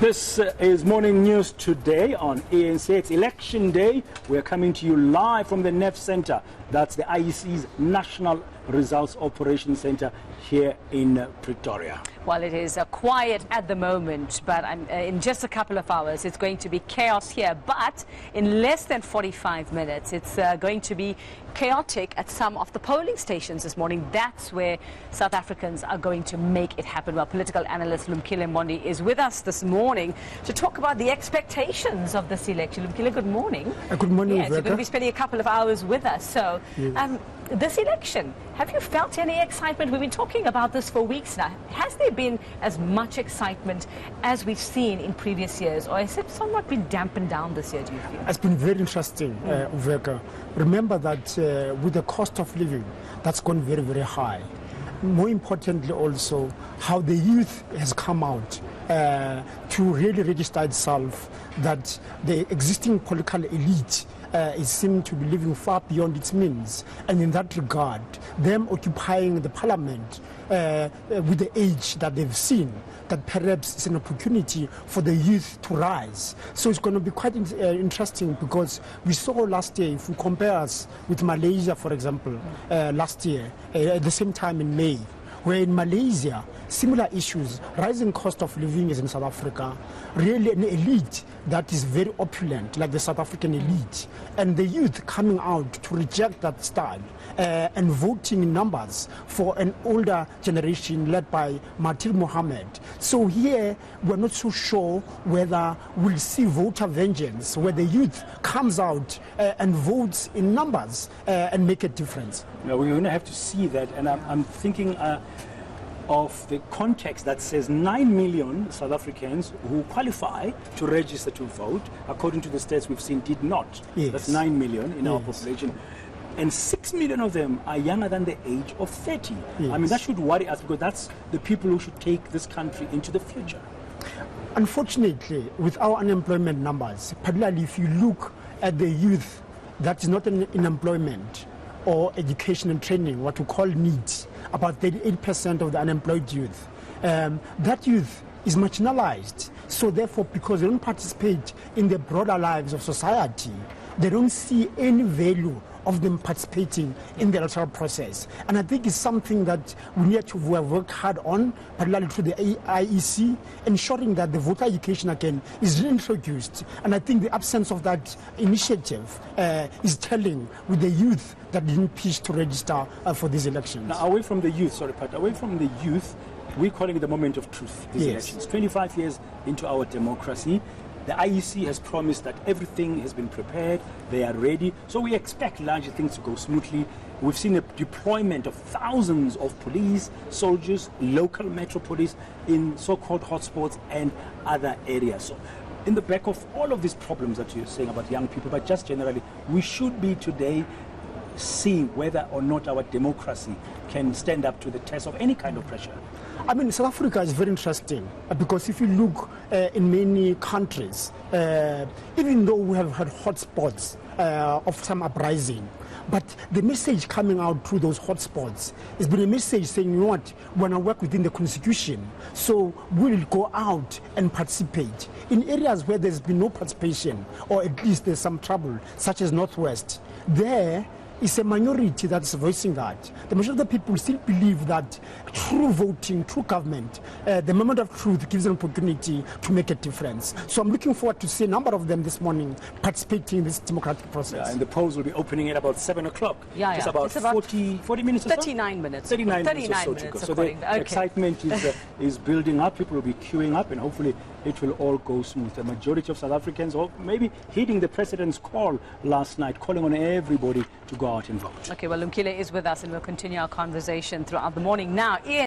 This is Morning News today on ANC. It's Election Day. We're coming to you live from the NEF Center. That's the IEC's National Results Operations Center here in Pretoria. Well, it is quiet at the moment, but in just a couple of hours it's going to be chaos here. But in less than 45 minutes it's going to be chaotic at some of the polling stations this morning. That's where South Africans are going to make it happen. Well, political analyst Lumkile Mondi is with us this morning to talk about the expectations of this election. Lumkile, good morning. Good morning, Yes, you're going to be spending a couple of hours with us. So, this election, have you felt any excitement? We've been talking about this for weeks now. Has there been as much excitement as we've seen in previous years, or has it somewhat been dampened down this year, do you feel? It's been very interesting, Uveka. Remember that with the cost of living, that's gone very, very high. More importantly also, how the youth has come out to really register itself that the existing political elite is seen to be living far beyond its means. And in that regard, them occupying the parliament with the age that they've seen, that perhaps it's an opportunity for the youth to rise. So it's going to be quite interesting, because we saw last year, if we compare us with Malaysia, for example, last year, at the same time in May, where in Malaysia, similar issues, rising cost of living is in South Africa, really an elite that is very opulent, like the South African elite, and the youth coming out to reject that style and voting in numbers for an older generation led by Mahathir Mohamad. So here, we're not so sure whether we'll see voter vengeance, where the youth comes out and votes in numbers and make a difference. Now, we're going to have to see that, and I'm thinking of the context that says 9 million South Africans who qualify to register to vote, according to the stats we've seen, did not. Yes. That's 9 million in our population. And 6 million of them are younger than the age of 30. Yes. I mean, that should worry us, because that's the people who should take this country into the future. Unfortunately, with our unemployment numbers, particularly if you look at the youth that is not in employment or education and training, what we call needs, about 38% of the unemployed youth, that youth is marginalized. So therefore, because they don't participate in the broader lives of society, they don't see any value of them participating in the electoral process. And I think it's something that we need to have worked hard on, particularly through the IEC, ensuring that the voter education again is reintroduced. And I think the absence of that initiative is telling with the youth that didn't pitch to register for these elections. Now, away from the youth, away from the youth, we're calling it the moment of truth, these elections. 25 years into our democracy, the IEC has promised that everything has been prepared, they are ready. So we expect larger things to go smoothly. We've seen a deployment of thousands of police, soldiers, local metro police in so-called hotspots and other areas. So in the back of all of these problems that you're saying about young people, but just generally, we should be today seeing whether or not our democracy can stand up to the test of any kind of pressure. I mean, South Africa is very interesting, because if you look in many countries, even though we have had hotspots of some uprising, but the message coming out through those hotspots has been a message saying, you know what, we want to work within the constitution, so we'll go out and participate. In areas where there's been no participation, or at least there's some trouble, such as Northwest, there is a minority that's voicing that. The majority of the people still believe that true voting, true government, the moment of truth gives an opportunity to make a difference. So I'm looking forward to see a number of them this morning participating in this democratic process. Yeah, and the polls will be opening at about 7 o'clock. Yeah, It's about 40 minutes or so? 39 minutes. 39 minutes or so to go. So the excitement is building up. People will be queuing up, and hopefully it will all go smooth. The majority of South Africans, or maybe heeding the president's call last night, calling on everybody to go out and vote. Okay, well, Lumkile is with us, and we'll continue our conversation throughout the morning. Now, Ian.